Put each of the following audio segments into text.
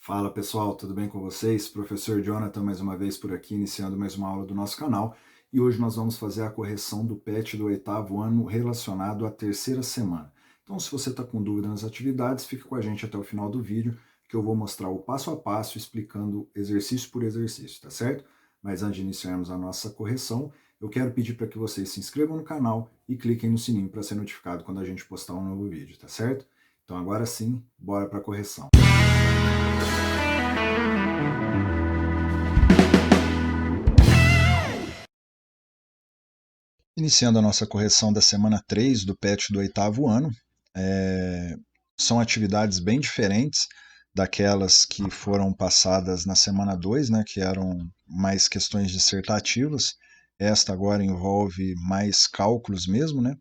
Fala pessoal, tudo bem com vocês? Professor Jonathan mais uma vez por aqui, iniciando mais uma aula do nosso canal. E hoje nós vamos fazer a correção do PET do 8º ano relacionado à terceira semana. Então, se você está com dúvida nas atividades, fique com a gente até o final do vídeo, que eu vou mostrar o passo a passo, explicando exercício por exercício, tá certo? Mas antes de iniciarmos a nossa correção, eu quero pedir para que vocês se inscrevam no canal e cliquem no sininho para ser notificado quando a gente postar um novo vídeo, tá certo? Então agora sim, bora para a correção. Iniciando a nossa correção da semana 3 do PET do 8º ano, são atividades bem diferentes daquelas que foram passadas na semana 2, né, que eram mais questões dissertativas. Esta agora envolve mais cálculos mesmo, né?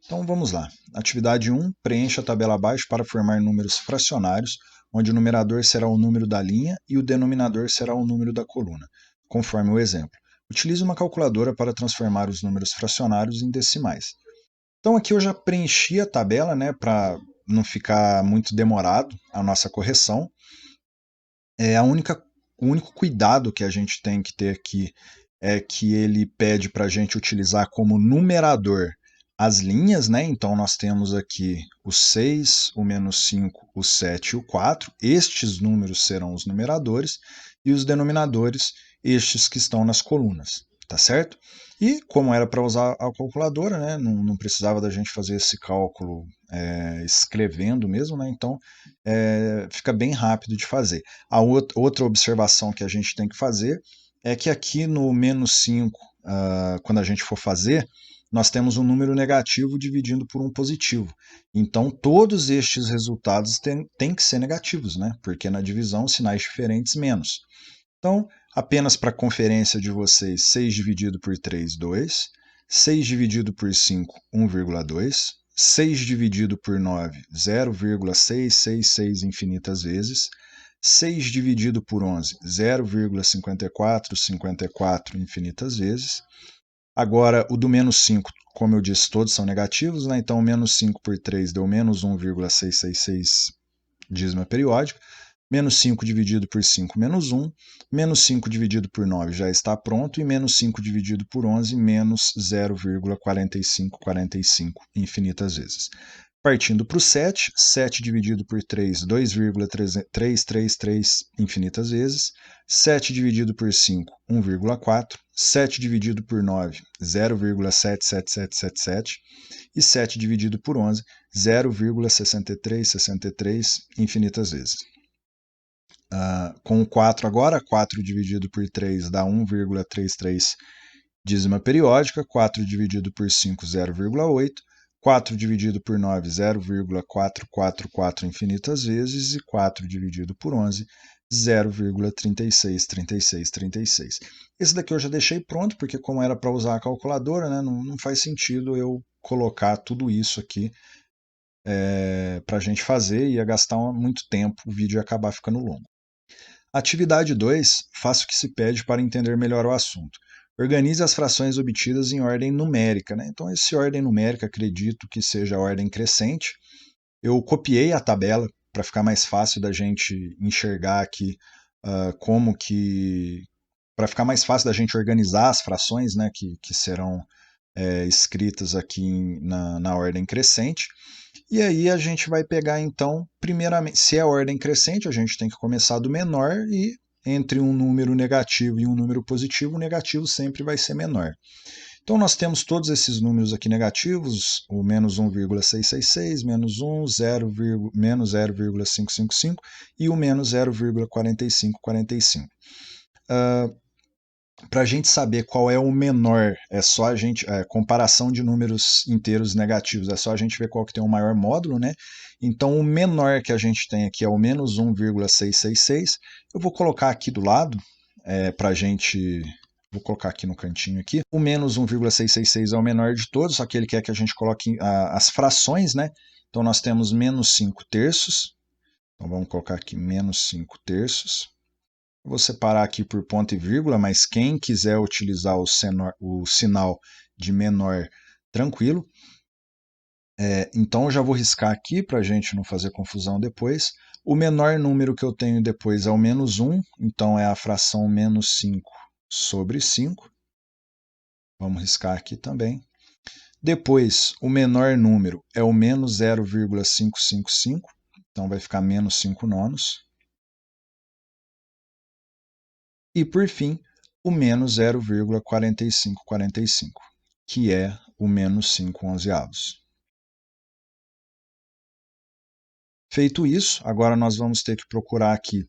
Então vamos lá. Atividade 1, preencha a tabela abaixo para formar números fracionários, onde o numerador será o número da linha e o denominador será o número da coluna, conforme o exemplo. Utilize uma calculadora para transformar os números fracionários em decimais. Então aqui eu já preenchi a tabela, né, para não ficar muito demorado a nossa correção. O único cuidado que a gente tem que ter aqui é que ele pede para a gente utilizar como numerador as linhas, né? Então nós temos aqui o 6, o menos 5, o 7 e o 4. Estes números serão os numeradores e os denominadores, estes que estão nas colunas, tá certo? E como era para usar a calculadora, né? Não precisava da gente fazer esse cálculo escrevendo mesmo, né? Então fica bem rápido de fazer. A outra observação que a gente tem que fazer é que aqui no menos 5, quando a gente for fazer, nós temos um número negativo dividindo por um positivo. Então, todos estes resultados têm que ser negativos, né? Porque na divisão, sinais diferentes, menos. Então, apenas para conferência de vocês, 6 dividido por 3, 2. 6 dividido por 5, 1,2. 6 dividido por 9, 0,666 infinitas vezes. 6 dividido por 11, 0,5454 infinitas vezes. Agora, o do menos 5, como eu disse, todos são negativos, né? Então, menos 5 por 3 deu menos 1,666 dízima periódica. Menos 5 dividido por 5, menos 1. Menos 5 dividido por 9 já está pronto. E menos 5 dividido por 11, menos 0,4545 infinitas vezes. Partindo para o 7, 7 dividido por 3, 2,333 infinitas vezes. 7 dividido por 5, 1,4. 7 dividido por 9, 0,77777. E 7 dividido por 11, 0,6363 infinitas vezes. Com o 4 agora, 4 dividido por 3 dá 1,33 dízima periódica. 4 dividido por 5, 0,8. 4 dividido por 9, 0,444 infinitas vezes, e 4 dividido por 11, 0,363636. Esse daqui eu já deixei pronto, porque como era para usar a calculadora, né, não faz sentido eu colocar tudo isso aqui para a gente fazer, ia gastar muito tempo, o vídeo ia acabar ficando longo. Atividade 2, faça o que se pede para entender melhor o assunto. Organize as frações obtidas em ordem numérica, né? Então, essa ordem numérica, acredito que seja a ordem crescente. Eu copiei a tabela para ficar mais fácil da gente enxergar aqui para ficar mais fácil da gente organizar as frações, né, que serão escritas aqui na ordem crescente. E aí a gente vai pegar então, primeiramente, se é ordem crescente, a gente tem que começar do menor, e entre um número negativo e um número positivo, o negativo sempre vai ser menor. Então nós temos todos esses números aqui negativos, o menos 1,666, menos 1, 0, menos 0,555 e o menos 0,4545. Para a gente saber qual é o menor, é só a gente, comparação de números inteiros negativos, é só a gente ver qual que tem o maior módulo, né? Então o menor que a gente tem aqui é o menos 1,666. Eu vou colocar aqui do lado, para a gente, vou colocar aqui no cantinho aqui. O menos 1,666 é o menor de todos, só que ele quer que a gente coloque as frações, né? Então nós temos menos 5 terços, então vamos colocar aqui menos 5 terços. Vou separar aqui por ponto e vírgula, mas quem quiser utilizar o sinal de menor, tranquilo. Então eu já vou riscar aqui para a gente não fazer confusão depois. O menor número que eu tenho depois é o menos 1, então é a fração menos 5 sobre 5. Vamos riscar aqui também. Depois, o menor número é o menos 0,555, então vai ficar menos 5 nonos. E, por fim, o menos 0,4545, que é o menos 5 onzeavos. Feito isso, agora nós vamos ter que procurar aqui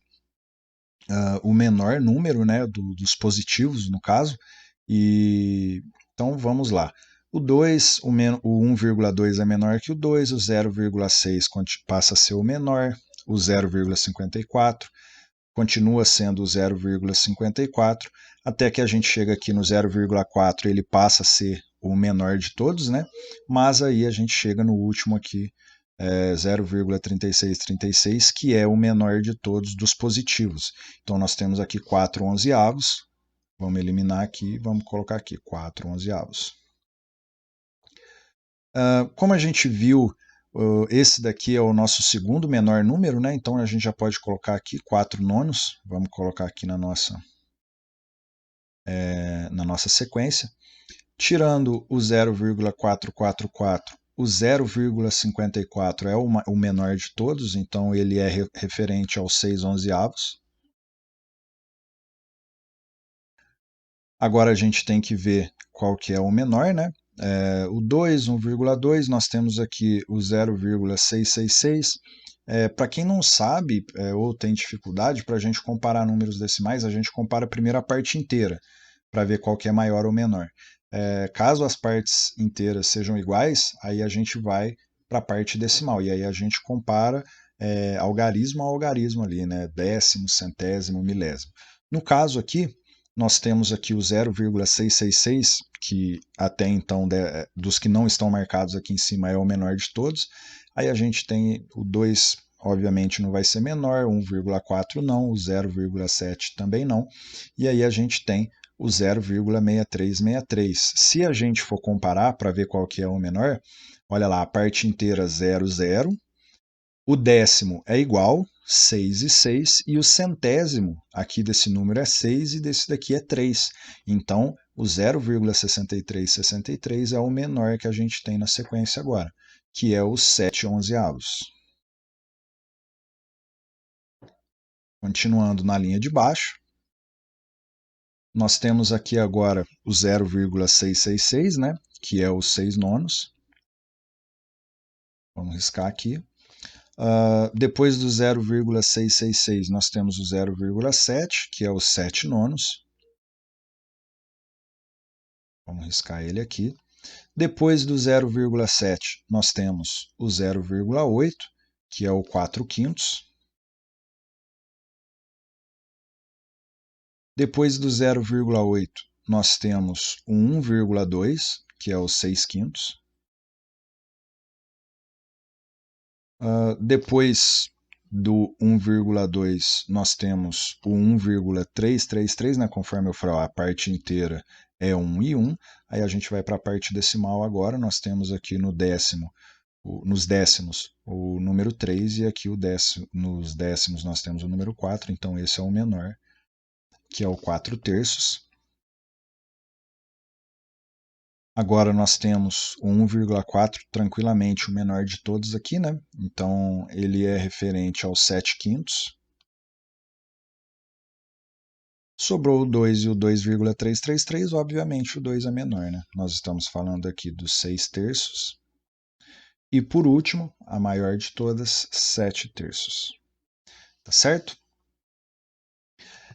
o menor número, né, dos positivos, no caso. Então, vamos lá. O 2, o 1,2 é menor que o 2, o 0,6 passa a ser o menor, o 0,54 continua sendo o 0,54, até que a gente chega aqui no 0,4, ele passa a ser o menor de todos, né? Mas aí a gente chega no último aqui, 0,3636, que é o menor de todos dos positivos. Então nós temos aqui 4 onzeavos, vamos eliminar aqui, vamos colocar aqui 4 onzeavos. Como a gente viu, esse daqui é o nosso segundo menor número, né? Então a gente já pode colocar aqui 4 nonos, vamos colocar aqui na nossa sequência. Tirando o 0,444, o 0,54 é o menor de todos, então ele é referente aos 6 onzeavos. Agora a gente tem que ver qual que é o menor, né? O 2, 1,2, nós temos aqui o 0,666. Para quem não sabe ou tem dificuldade, para a gente comparar números decimais, a gente compara primeiro a parte inteira, para ver qual que é maior ou menor. Caso as partes inteiras sejam iguais, aí a gente vai para a parte decimal, e aí a gente compara algarismo a algarismo ali, né? Décimo, centésimo, milésimo. No caso aqui, nós temos aqui o 0,666, que até então, dos que não estão marcados aqui em cima, é o menor de todos. Aí a gente tem o 2, obviamente não vai ser menor, 1,4 não, o 0,7 também não. E aí a gente tem o 0,6363. Se a gente for comparar para ver qual que é o menor, olha lá, a parte inteira 0, 0. O décimo é igual, 6 e 6, e o centésimo aqui desse número é 6 e desse daqui é 3. Então, o 0,6363 é o menor que a gente tem na sequência agora, que é os 7 onzeavos. Continuando na linha de baixo, nós temos aqui agora o 0,666, né, que é os 6 nonos. Vamos riscar aqui. Depois do 0,666, nós temos o 0,7, que é os 7 nonos. Vamos riscar ele aqui. Depois do 0,7, nós temos o 0,8, que é o 4 quintos. Depois do 0,8, nós temos o 1,2, que é o 6 quintos. Depois do 1,2, nós temos o 1,333, né, conforme eu falei, a parte inteira é 1 e 1. Aí a gente vai para a parte decimal agora, nós temos aqui no décimo, nos décimos, o número 3, e aqui nos décimos nós temos o número 4, então esse é o menor, que é o 4 terços. Agora nós temos o 1,4 tranquilamente o menor de todos aqui, né? Então ele é referente aos 7 quintos. Sobrou o 2 e o 2,333, obviamente o 2 é menor, né? Nós estamos falando aqui dos 6 terços. E por último, a maior de todas, 7 terços. Tá certo?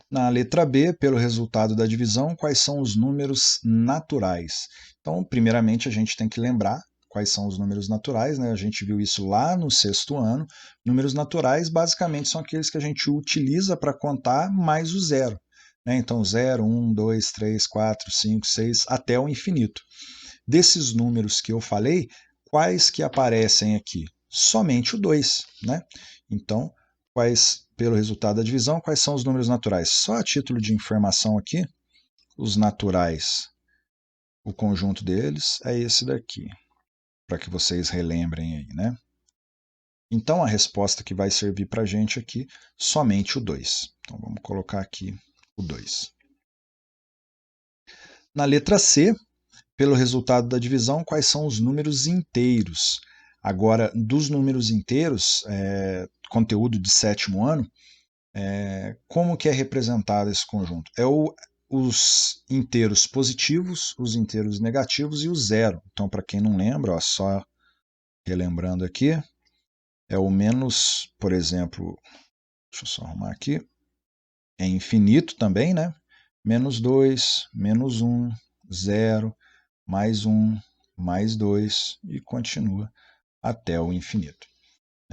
Na letra B, pelo resultado da divisão, quais são os números naturais? Então, primeiramente, a gente tem que lembrar quais são os números naturais, né? A gente viu isso lá no sexto ano. Números naturais, basicamente, são aqueles que a gente utiliza para contar mais o zero. Né? Então, 0, 1, 2, 3, 4, 5, 6, até o infinito. Desses números que eu falei, quais que aparecem aqui? Somente o 2, né? Então, pelo resultado da divisão, quais são os números naturais? Só a título de informação aqui, os naturais, o conjunto deles é esse daqui, para que vocês relembrem aí, né? Então, a resposta que vai servir para a gente aqui, somente o 2. Então, vamos colocar aqui o 2. Na letra C, pelo resultado da divisão, quais são os números inteiros? Agora, dos números inteiros, conteúdo de 7º ano, como que é representado esse conjunto? Os inteiros positivos, os inteiros negativos e o zero. Então, para quem não lembra, ó, só relembrando aqui, é o menos, por exemplo, deixa eu só arrumar aqui, é infinito também, né? Menos 2, menos 1, 0, mais 1, mais 2 e continua até o infinito.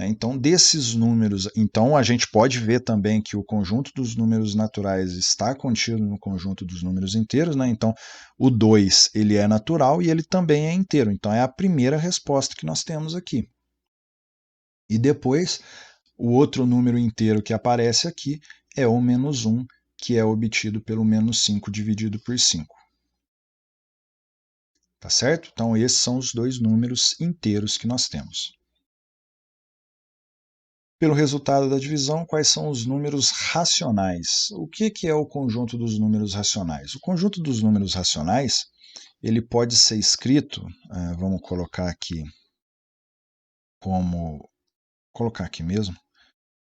Então, desses números, então a gente pode ver também que o conjunto dos números naturais está contido no conjunto dos números inteiros, né? Então, o 2 ele é natural e ele também é inteiro. Então, é a primeira resposta que nós temos aqui. E depois, o outro número inteiro que aparece aqui é o menos 1, que é obtido pelo menos 5 dividido por 5. Tá certo? Então, esses são os dois números inteiros que nós temos. Pelo resultado da divisão, quais são os números racionais? O que é o conjunto dos números racionais? O conjunto dos números racionais ele pode ser escrito, vamos colocar aqui mesmo,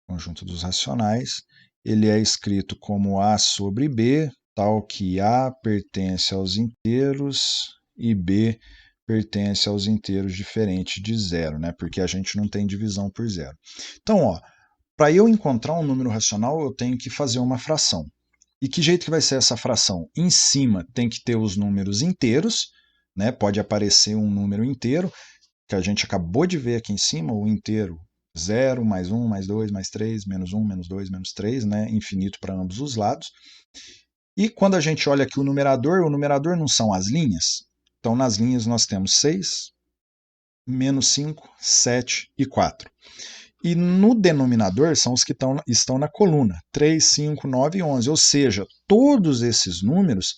conjunto dos racionais, ele é escrito como A sobre B, tal que A pertence aos inteiros e B pertence aos inteiros diferentes de zero, né? Porque a gente não tem divisão por zero. Então, ó, para eu encontrar um número racional, eu tenho que fazer uma fração. E que jeito que vai ser essa fração? Em cima tem que ter os números inteiros, né? Pode aparecer um número inteiro, que a gente acabou de ver aqui em cima, o inteiro 0, mais 1, mais 2, mais 3, menos 1, menos 2, menos 3, né? Infinito para ambos os lados. E quando a gente olha aqui o numerador não são as linhas. Então, nas linhas nós temos 6, menos 5, 7 e 4. E no denominador são os que estão na coluna, 3, 5, 9 e 11. Ou seja, todos esses números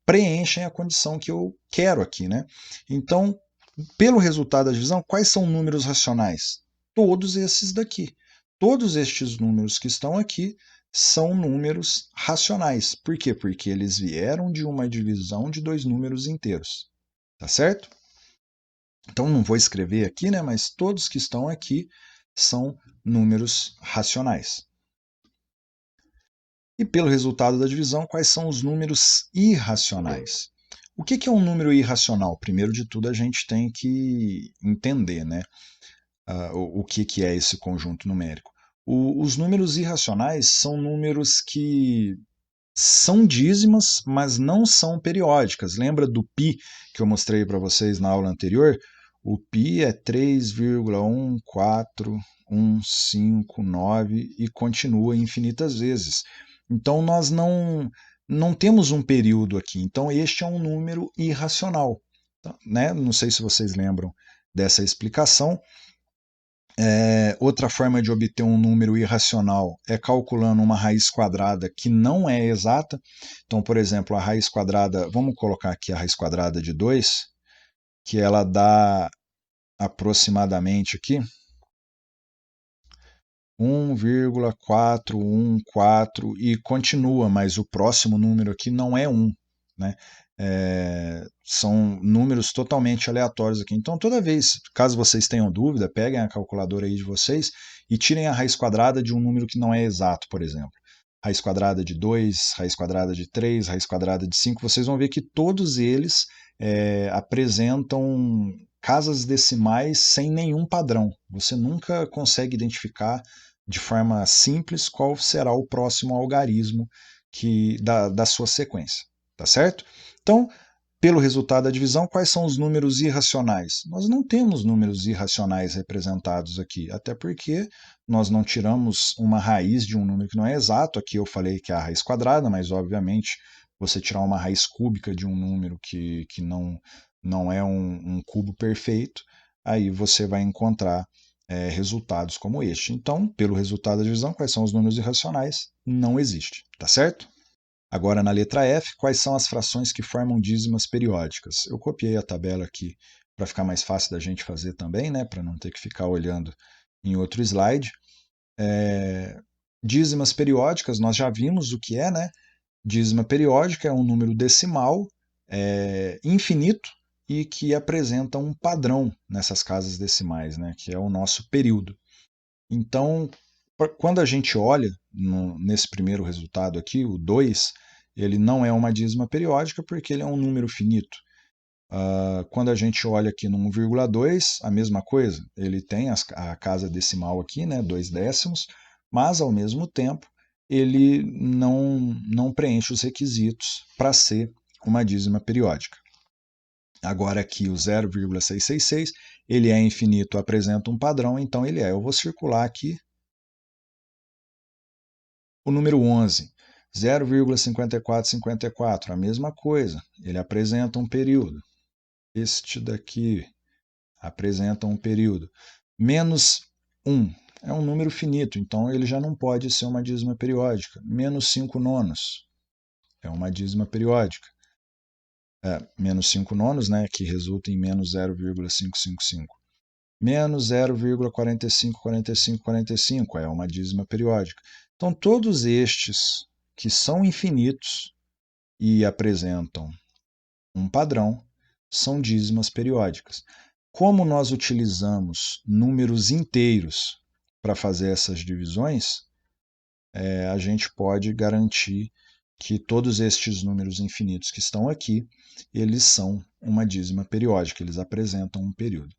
preenchem a condição que eu quero aqui, né? Então, pelo resultado da divisão, quais são números racionais? Todos esses daqui. Todos estes números que estão aqui são números racionais. Por quê? Porque eles vieram de uma divisão de dois números inteiros. Tá certo? Então, não vou escrever aqui, né? Mas todos que estão aqui são números racionais. E pelo resultado da divisão, quais são os números irracionais? O que é um número irracional? Primeiro de tudo, a gente tem que entender, né? O que é esse conjunto numérico. Os números irracionais são números que são dízimas, mas não são periódicas. Lembra do π que eu mostrei para vocês na aula anterior? O π é 3,14159 e continua infinitas vezes. Então nós não temos um período aqui. Então este é um número irracional. Né? Não sei se vocês lembram dessa explicação. Outra forma de obter um número irracional é calculando uma raiz quadrada que não é exata. Então, por exemplo, a raiz quadrada, vamos colocar aqui a raiz quadrada de 2, que ela dá aproximadamente aqui 1,414 e continua, mas o próximo número aqui não é 1, né? São números totalmente aleatórios aqui. Então, toda vez, caso vocês tenham dúvida, peguem a calculadora aí de vocês e tirem a raiz quadrada de um número que não é exato, por exemplo. Raiz quadrada de 2, raiz quadrada de 3, raiz quadrada de 5, vocês vão ver que todos eles apresentam casas decimais sem nenhum padrão. Você nunca consegue identificar de forma simples qual será o próximo algarismo da sua sequência. Tá certo? Então, pelo resultado da divisão, quais são os números irracionais? Nós não temos números irracionais representados aqui, até porque nós não tiramos uma raiz de um número que não é exato. Aqui eu falei que é a raiz quadrada, mas obviamente você tirar uma raiz cúbica de um número que não é um cubo perfeito, aí você vai encontrar resultados como este. Então, pelo resultado da divisão, quais são os números irracionais? Não existe, tá certo? Agora, na letra F, quais são as frações que formam dízimas periódicas? Eu copiei a tabela aqui para ficar mais fácil da gente fazer também, né? Para não ter que ficar olhando em outro slide. Dízimas periódicas, nós já vimos o que é, né? Dízima periódica é um número decimal infinito e que apresenta um padrão nessas casas decimais, né? Que é o nosso período. Então, quando a gente olha nesse primeiro resultado aqui, o 2, ele não é uma dízima periódica porque ele é um número finito. Quando a gente olha aqui no 1,2, a mesma coisa, ele tem a casa decimal aqui, né, 2 décimos, mas ao mesmo tempo ele não preenche os requisitos para ser uma dízima periódica. Agora aqui o 0,666, ele é infinito, apresenta um padrão, então ele é. Eu vou circular aqui o número 11, 0,5454, a mesma coisa, ele apresenta um período. Este daqui apresenta um período. Menos 1 é um número finito, então ele já não pode ser uma dízima periódica. Menos 5 nonos é uma dízima periódica. Menos 5 nonos, né, que resulta em menos 0,555. Menos 0,454545 é uma dízima periódica. Então, todos estes que são infinitos e apresentam um padrão são dízimas periódicas. Como nós utilizamos números inteiros para fazer essas divisões, a gente pode garantir que todos estes números infinitos que estão aqui, eles são uma dízima periódica, eles apresentam um período.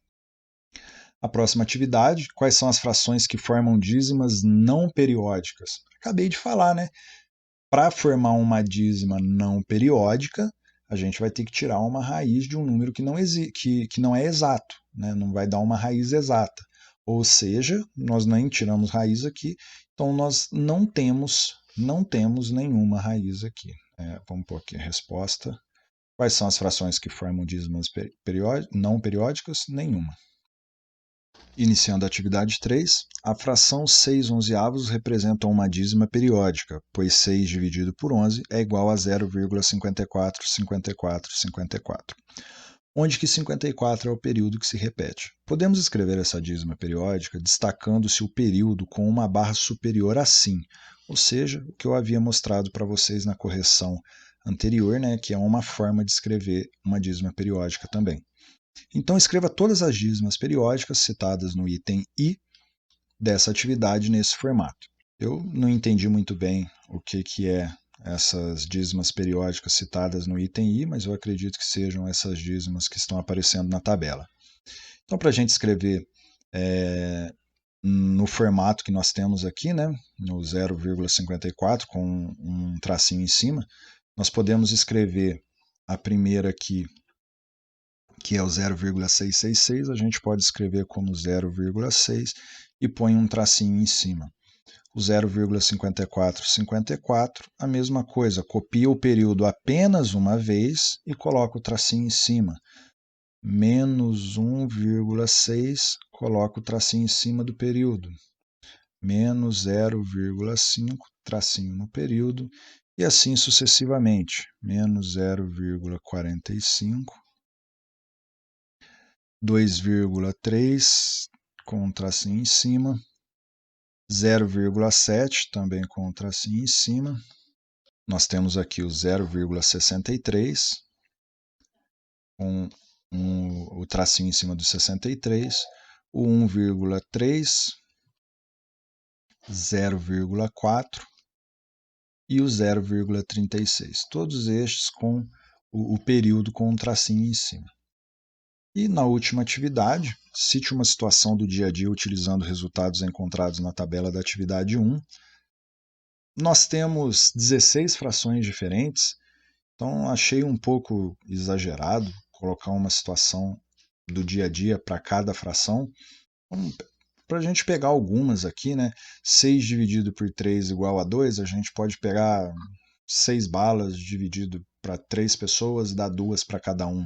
A próxima atividade, quais são as frações que formam dízimas não periódicas? Acabei de falar, né? Para formar uma dízima não periódica, a gente vai ter que tirar uma raiz de um número que não é exato, né? Não vai dar uma raiz exata. Ou seja, nós nem tiramos raiz aqui, então nós não temos nenhuma raiz aqui. Vamos pôr aqui a resposta. Quais são as frações que formam dízimas não periódicas? Nenhuma. Iniciando a atividade 3, a fração 6/11 representa uma dízima periódica, pois 6 dividido por 11 é igual a 0,545454, onde que 54 é o período que se repete. Podemos escrever essa dízima periódica destacando-se o período com uma barra superior a sim, ou seja, o que eu havia mostrado para vocês na correção anterior, né, que é uma forma de escrever uma dízima periódica também. Então, escreva todas as dízimas periódicas citadas no item I dessa atividade nesse formato. Eu não entendi muito bem o que é essas dízimas periódicas citadas no item I, mas eu acredito que sejam essas dízimas que estão aparecendo na tabela. Então, para a gente escrever no formato que nós temos aqui, né, no 0,54 com um tracinho em cima, nós podemos escrever a primeira aqui, que é o 0,666, a gente pode escrever como 0,6 e põe um tracinho em cima. O 0,5454, a mesma coisa, copia o período apenas uma vez e coloca o tracinho em cima. Menos 1,6, coloca o tracinho em cima do período. Menos 0,5, tracinho no período, e assim sucessivamente. Menos 0,45, 2,3 com um tracinho em cima, 0,7 também com um tracinho em cima. Nós temos aqui o 0,63 com o tracinho em cima do 63, o 1,3, 0,4 e o 0,36. Todos estes com o período com um tracinho em cima. E na última atividade, cite uma situação do dia a dia utilizando resultados encontrados na tabela da atividade 1. Nós temos 16 frações diferentes, então achei um pouco exagerado colocar uma situação do dia a dia para cada fração. Para a gente pegar algumas aqui, né? 6 dividido por 3 igual a 2, a gente pode pegar 6 balas dividido para 3 pessoas, dá 2 para cada um.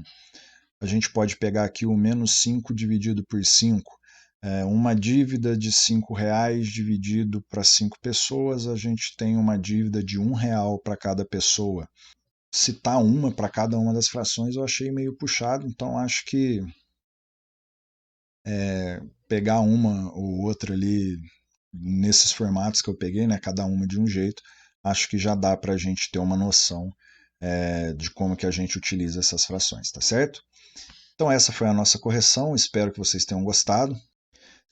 A gente pode pegar aqui o menos 5 dividido por 5. Uma dívida de R$5 dividido para 5 pessoas, a gente tem uma dívida de R$1 para cada pessoa. Citar uma para cada uma das frações eu achei meio puxado, então acho que pegar uma ou outra ali nesses formatos que eu peguei, né, cada uma de um jeito, acho que já dá para a gente ter uma noção de como que a gente utiliza essas frações, tá certo? Então essa foi a nossa correção, espero que vocês tenham gostado.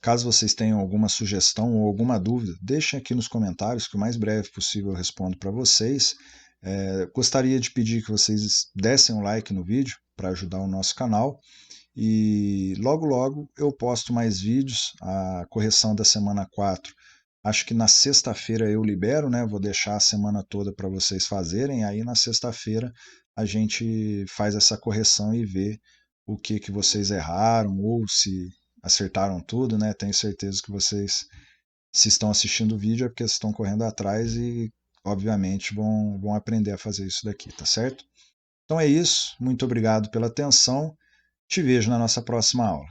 Caso vocês tenham alguma sugestão ou alguma dúvida, deixem aqui nos comentários que o mais breve possível eu respondo para vocês. Gostaria de pedir que vocês dessem um like no vídeo para ajudar o nosso canal. E logo logo eu posto mais vídeos, a correção da semana 4. Acho que na sexta-feira eu libero, né? Vou deixar a semana toda para vocês fazerem. Aí na sexta-feira a gente faz essa correção e vê o que vocês erraram ou se acertaram tudo, né? Tenho certeza que vocês, se estão assistindo o vídeo, é porque estão correndo atrás e, obviamente, vão aprender a fazer isso daqui, tá certo? Então é isso. Muito obrigado pela atenção. Te vejo na nossa próxima aula.